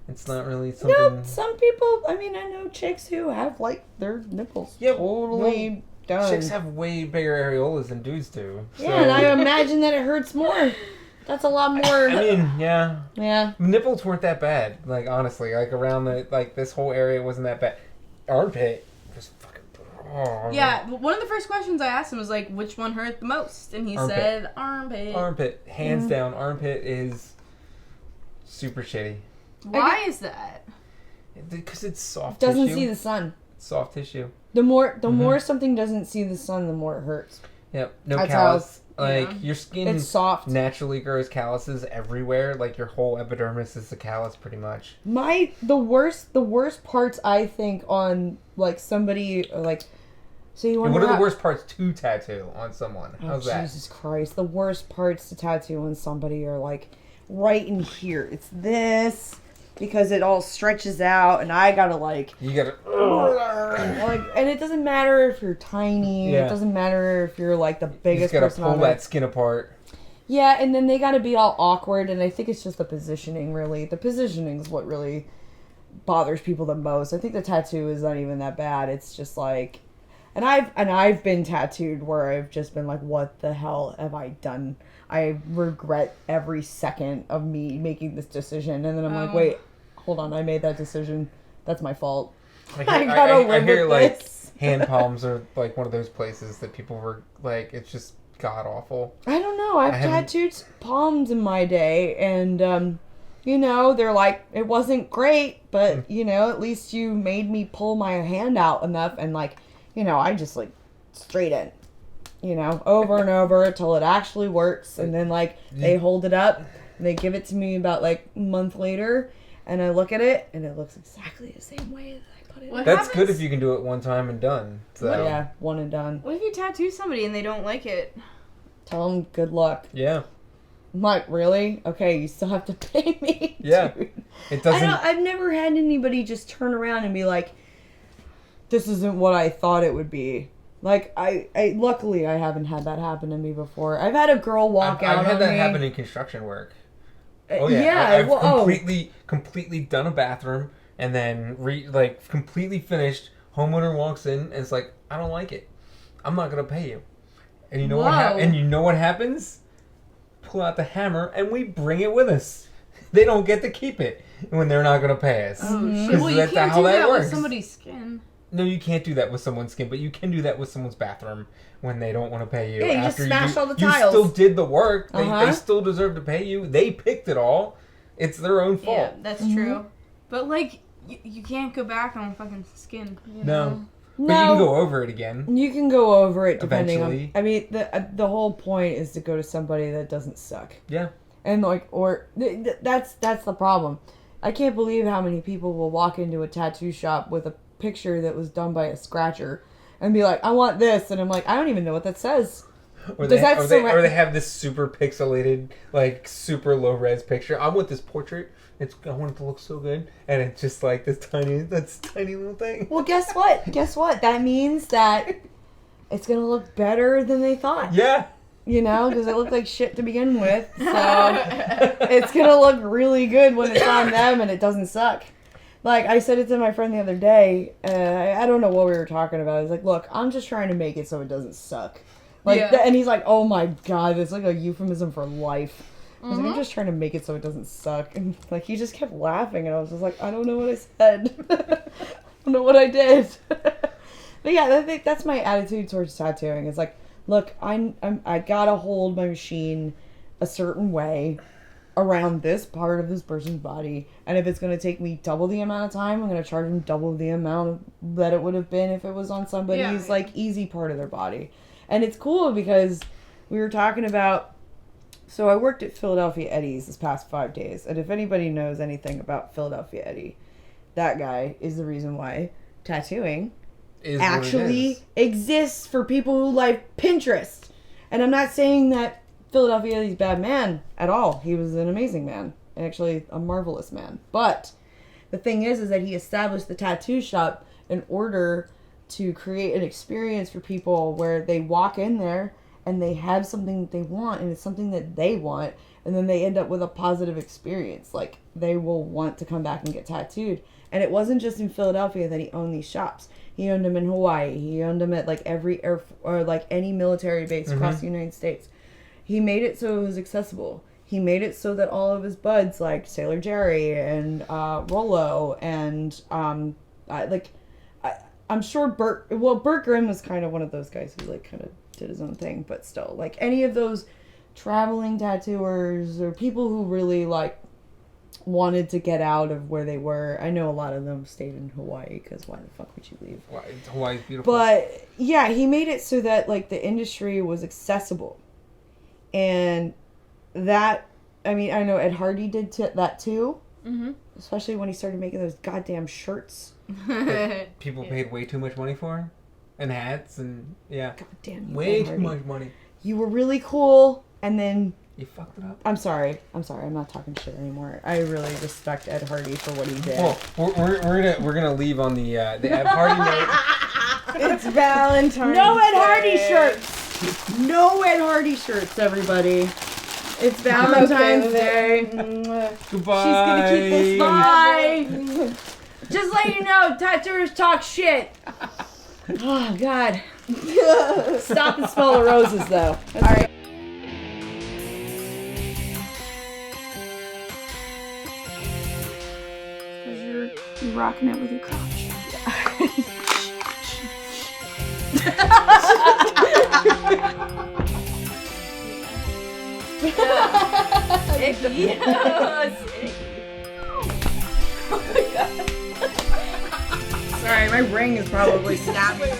It's not really something. No, some people. I mean, I know chicks who have like their nipples totally done. Chicks have way bigger areolas than dudes do. So. Yeah, and I imagine that it hurts more. That's a lot more. I mean, yeah. Yeah. Nipples weren't that bad. Like, honestly, like around this whole area wasn't that bad. Armpit was fucking. Oh. Yeah, one of the first questions I asked him was like, which one hurt the most? And he said armpit. Armpit, hands down. Armpit is super shitty. Why is that? Because it's soft doesn't tissue. See the sun. It's soft tissue. The more something doesn't see the sun, the more it hurts. Yep. No callus. Your skin it's soft. Naturally grows calluses everywhere. Like, your whole epidermis is a callus pretty much. The worst parts, I think, on like somebody like, so you wonder what are the worst parts to tattoo on someone? How's that? Jesus Christ. The worst parts to tattoo on somebody are like right in here. It's this, because it all stretches out, and I gotta like... You gotta... like, and it doesn't matter if you're tiny. Yeah. It doesn't matter if you're like the biggest person. You just gotta pull that skin apart. Yeah, and then they gotta be all awkward, and I think it's just the positioning, really. The positioning is what really bothers people the most. I think the tattoo is not even that bad. It's just like... And I've been tattooed where I've just been like, what the hell have I done? I regret every second of me making this decision, and then I'm like, wait, hold on, I made that decision. That's my fault. I hear like hand palms are like one of those places that people were like, it's just god awful. I don't know. I've tattooed palms in my day, and you know, they're like, it wasn't great, but you know, at least you made me pull my hand out enough, and like, you know, I just like straight in. You know, over and over until it actually works. And then, like, they hold it up and they give it to me about, like, a month later. And I look at it and it looks exactly the same way that I put it. That's good if you can do it one time and done. So. Yeah, one and done. What if you tattoo somebody and they don't like it? Tell them good luck. Yeah. I'm like, really? Okay, you still have to pay me. Yeah. Dude. It doesn't. I've never had anybody just turn around and be like, this isn't what I thought it would be. Like, I luckily I haven't had that happen to me before. I've had a girl walk out on me. I've had that happen in construction work. Oh yeah. I've completely done a bathroom and then completely finished. Homeowner walks in and it's like, I don't like it. I'm not gonna pay you. And you know what happens? Pull out the hammer and we bring it with us. They don't get to keep it when they're not gonna pay us. Oh shit! Well, you can't do that with somebody's skin. No, you can't do that with someone's skin, but you can do that with someone's bathroom when they don't want to pay you. Yeah, you after just smash all the tiles. You still did the work. They still deserve to pay you. They picked it all. It's their own fault. Yeah, that's true. But, like, you can't go back on fucking skin. You know? No. But you can go over it again. You can go over it depending eventually. on... I mean, the whole point is to go to somebody that doesn't suck. Yeah. And, like, or... That's the problem. I can't believe how many people will walk into a tattoo shop with a picture that was done by a scratcher and be like, I want this. And I'm like, I don't even know what that says. Or they have this super pixelated, like, super low-res picture. I want this portrait. I want it to look so good. And it's just like this tiny little thing. Well, guess what? That means that it's going to look better than they thought. Yeah. You know, because it looked like shit to begin with. So it's going to look really good when it's on them and it doesn't suck. Like, I said it to my friend the other day. I don't know what we were talking about. I was like, look, I'm just trying to make it so it doesn't suck. Like, and he's like, oh my God, it's like a euphemism for life. I was like, I'm just trying to make it so it doesn't suck. And, like, he just kept laughing. And I was just like, I don't know what I said. I don't know what I did. But yeah, I think that's my attitude towards tattooing. It's like, look, I gotta hold my machine a certain way around this part of this person's body, and if it's gonna take me double the amount of time, I'm gonna charge them double the amount that it would have been if it was on somebody's like easy part of their body. And it's cool because we were talking about. So I worked at Philadelphia Eddie's this past 5 days, and if anybody knows anything about Philadelphia Eddie, that guy is the reason why tattooing actually exists for people who like Pinterest. And I'm not saying that Philadelphia Eddie's a bad man at all. He was an amazing man. Actually, a marvelous man. But the thing is that he established the tattoo shop in order to create an experience for people where they walk in there and they have something that they want, and it's something that they want, and then they end up with a positive experience. Like, they will want to come back and get tattooed. And it wasn't just in Philadelphia that he owned these shops. He owned them in Hawaii. He owned them at like every any military base across the United States. He made it so it was accessible. He made it so that all of his buds, like Sailor Jerry and Rollo, and I'm sure Burt Grimm was kind of one of those guys who like kind of did his own thing, but still, like any of those traveling tattooers or people who really like wanted to get out of where they were. I know a lot of them stayed in Hawaii because why the fuck would you leave? Hawaii's beautiful. But yeah, he made it so that like the industry was accessible, and that, I mean, I know Ed Hardy did that too. Mm-hmm. Especially when he started making those goddamn shirts that people paid way too much money for, and hats, and goddamn, way too much money. You were really cool, and then you fucked it up. I'm sorry. I'm not talking shit anymore. I really respect Ed Hardy for what he did. Well, we're gonna leave on the Ed Hardy note. It's Valentine's. No Ed Hardy shirts. No Ed Hardy shirts, everybody. It's Valentine's Day. Goodbye. She's gonna keep this. Bye. Just let you know, tattooers talk shit. Oh God. Stop and smell the roses, though. All right. You're rocking it with your crotch. Icky. Oh my God. Sorry, my ring is probably snapping.